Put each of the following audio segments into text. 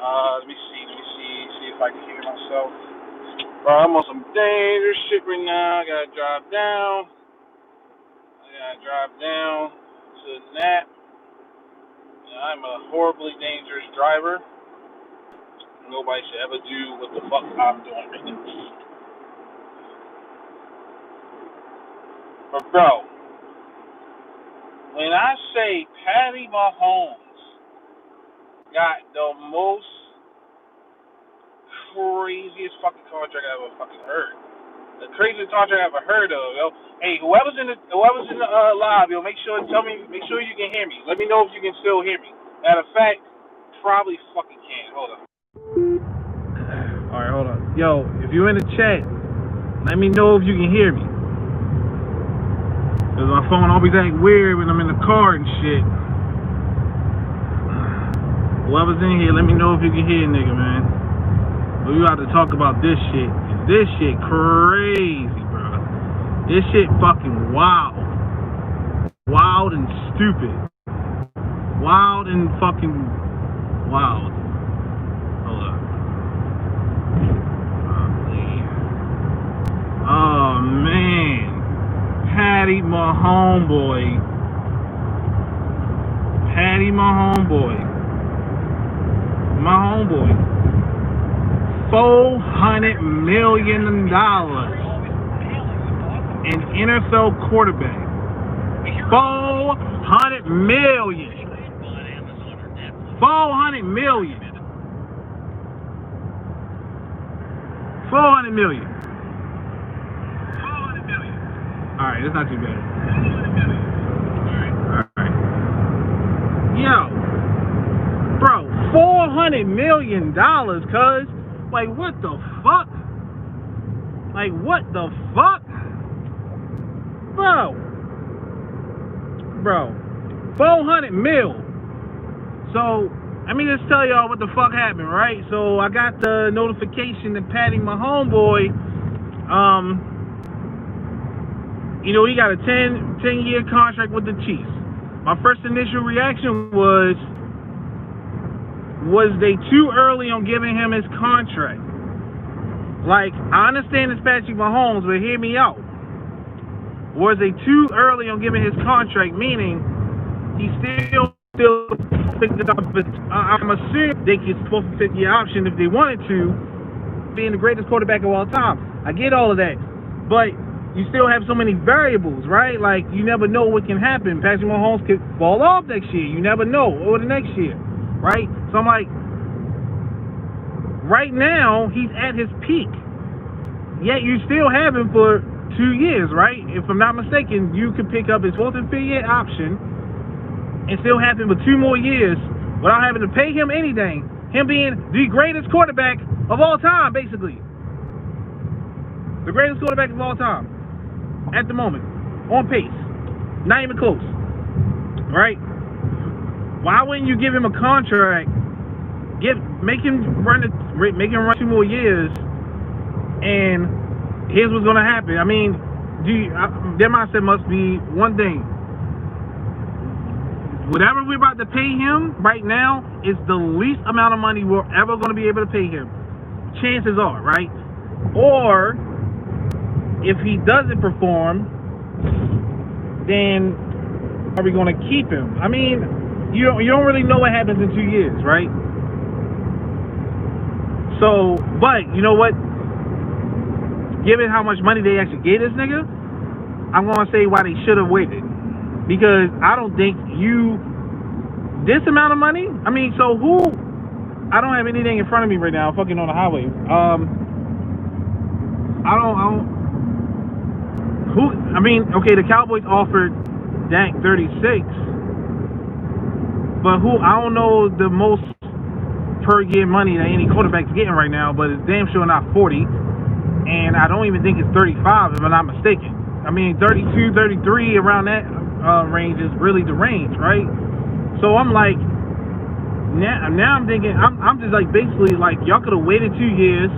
Let me see if I can hear myself. Bro, I'm on some dangerous shit right now. I gotta drive down to Nap. I'm a horribly dangerous driver. Nobody should ever do what the fuck I'm doing right now. But bro, when I say Patty Mahomes got the most craziest fucking contract I ever fucking heard. The craziest contract I ever heard of, yo. Hey, whoever's in the live, yo, make sure you can hear me. Let me know if you can still hear me. Matter of fact, probably fucking can. Hold on. Alright, hold on. Yo, if you're in the chat, let me know if you can hear me. Cause my phone always act weird when I'm in the car and shit. Whoever's in here, let me know if you can hear, nigga, man. But we about to talk about this shit. This shit crazy, bro. This shit fucking wild. Wild and stupid. Wild and fucking wild. Hold up. Oh, man. Patty, my homeboy. Patty, my homeboy. My homeboy. $400 million an NFL quarterback. $400 million. $400 million. $400 million. Alright, that's not too bad. Alright. Yo. Bro, $400 million, cuz. Like, what the fuck? Like, what the fuck? Bro. 400 mil. So, let me just tell y'all what the fuck happened, right? So, I got the notification that Patty, my homeboy, you know, he got a 10-year contract with the Chiefs. My first initial reaction was they too early on giving him his contract? Like, I understand it's Patrick Mahomes, but hear me out. Was they too early on giving his contract? Meaning, he still picked up. I'm assuming they could supposed to take the option if they wanted to, being the greatest quarterback of all time. I get all of that, but you still have so many variables, right? Like, you never know what can happen. Patrick Mahomes could fall off next year. You never know, or the next year, right? So I'm like, right now, he's at his peak. Yet you still have him for 2 years, right? If I'm not mistaken, you could pick up his 4th and 5th year option and still have him for 2 more years without having to pay him anything. Him being the greatest quarterback of all time, basically. The greatest quarterback of all time. At the moment. On pace. Not even close. Right? Why wouldn't you give him a contract? Make him run 2 more years, and here's what's gonna happen. I mean, their mindset must be one thing. Whatever we're about to pay him right now is the least amount of money we're ever gonna be able to pay him. Chances are, right? Or if he doesn't perform, then are we gonna keep him? I mean, you don't really know what happens in 2 years, right? So, but you know what? Given how much money they actually gave this nigga, I'm gonna say why they should have waited. Because I don't think this amount of money. I mean, so who? I don't have anything in front of me right now. I'm fucking on the highway. I mean, okay, the Cowboys offered Dak 36, but I don't know the most per year money that any quarterback's getting right now, but it's damn sure not 40, and I don't even think it's 35 if I'm not mistaken. I mean, 32, 33, around that range is really the range, right? So I'm like, now I'm thinking, I'm just like, basically like, y'all could have waited 2 years.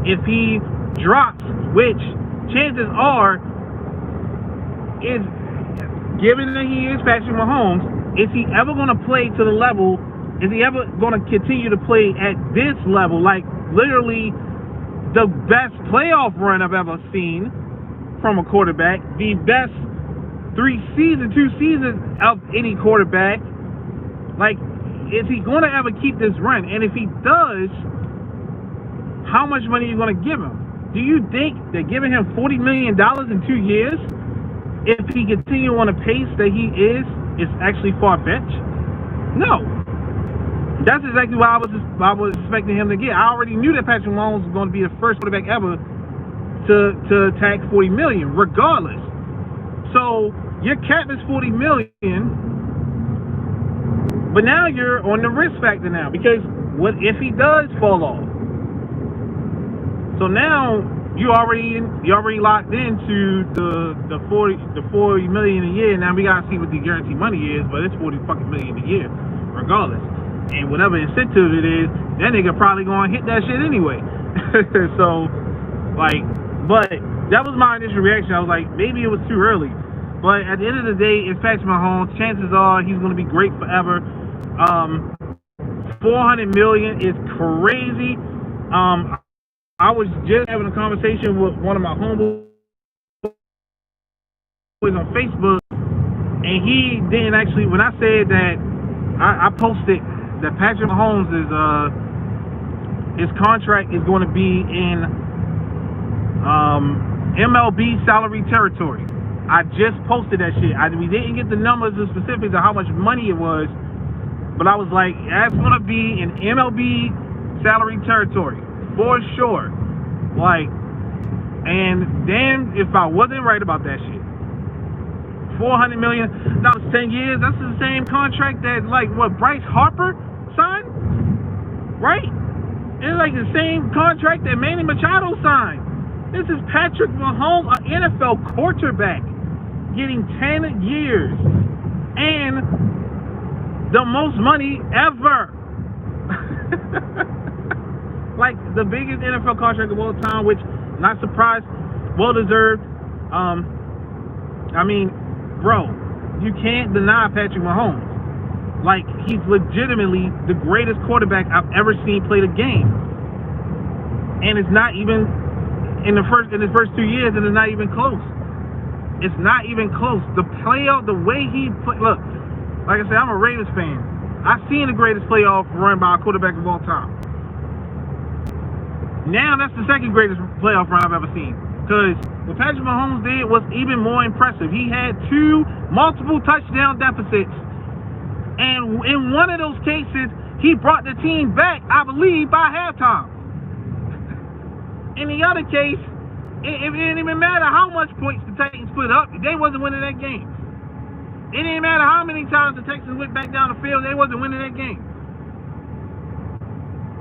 If he drops, which chances are, is given that he is Patrick Mahomes, is he ever going to play to the level Is he ever going to continue to play at this level? Like, literally the best playoff run I've ever seen from a quarterback, the best 2 seasons of any quarterback. Like, is he going to ever keep this run? And if he does, how much money are you going to give him? Do you think that giving him $40 million in 2 years, if he continues on a pace that he is actually far-fetched? No. That's exactly what I was expecting him to get. I already knew that Patrick Mahomes was going to be the first quarterback ever to attack $40 million, regardless. So your cap is $40 million, but now you're on the risk factor now, because what if he does fall off? So now you already locked into the 40 million a year. Now we gotta see what the guaranteed money is, but it's 40 fucking million a year, regardless. And whatever incentive it is, that nigga probably gonna hit that shit anyway. So, like, but that was my initial reaction. I was like, maybe it was too early. But at the end of the day, it's Patrick Mahomes. Chances are he's gonna be great forever. $400 million is crazy. I was just having a conversation with one of my homeboys on Facebook, and he didn't actually, when I said that, I posted that Patrick Mahomes is his contract is going to be in MLB salary territory. I just posted that shit. We didn't get the numbers or specifics of how much money it was, but I was like, that's going to be in MLB salary territory for sure. Like, and then if I wasn't right about that shit, $400 million, 10 years, that's the same contract that, like, what Bryce Harper signed, right? It's like the same contract that Manny Machado signed. This is Patrick Mahomes, an NFL quarterback, getting 10 years and the most money ever. Like, the biggest NFL contract of all time, which, not surprised, well deserved. I mean, bro, you can't deny Patrick Mahomes. Like, he's legitimately the greatest quarterback I've ever seen play the game. And it's not even in his first 2 years, and it's not even close. It's not even close. The way he played, look, like I said, I'm a Raiders fan. I've seen the greatest playoff run by a quarterback of all time. Now that's the second greatest playoff run I've ever seen. Because what Patrick Mahomes did was even more impressive. He had 2 multiple touchdown deficits. And in one of those cases, he brought the team back, I believe, by halftime. In the other case, it didn't even matter how much points the Titans put up. They wasn't winning that game. It didn't matter how many times the Texans went back down the field. They wasn't winning that game.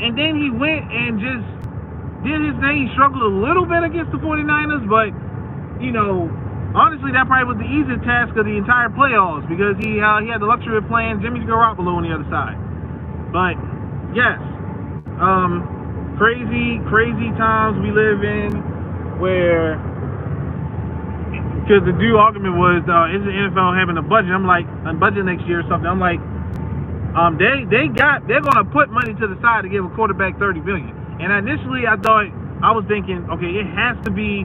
And then he went and just did his thing. He struggled a little bit against the 49ers, but, you know, honestly, that probably was the easiest task of the entire playoffs, because he had the luxury of playing Jimmy Garoppolo on the other side. But, yes, crazy times we live in, where, because the due argument was, is the NFL having a budget? I'm like, a budget next year or something. I'm like, they're gonna put money to the side to give a quarterback $30 million. And initially, I was thinking, okay, it has to be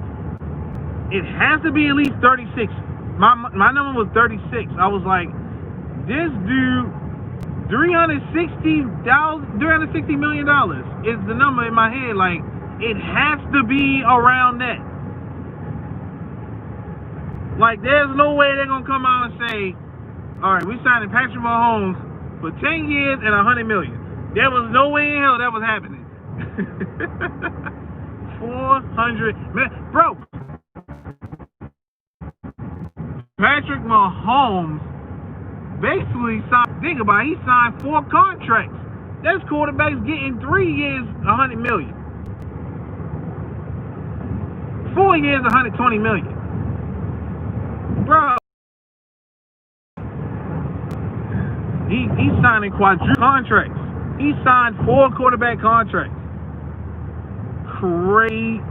at least 36. My number was 36. I was like, this dude, $360 million is the number in my head. Like, it has to be around that. Like, there's no way they're gonna come out and say, all right, we signed Patrick Mahomes for 10 years and $100 million. There was no way in hell that was happening. 400 million, bro. Patrick Mahomes basically signed. Think about it, he signed 4 contracts. That's quarterbacks getting 3 years, $100 million. 4 years, $120 million. Bro, he's signing quadruple contracts. He signed 4 quarterback contracts. Crazy.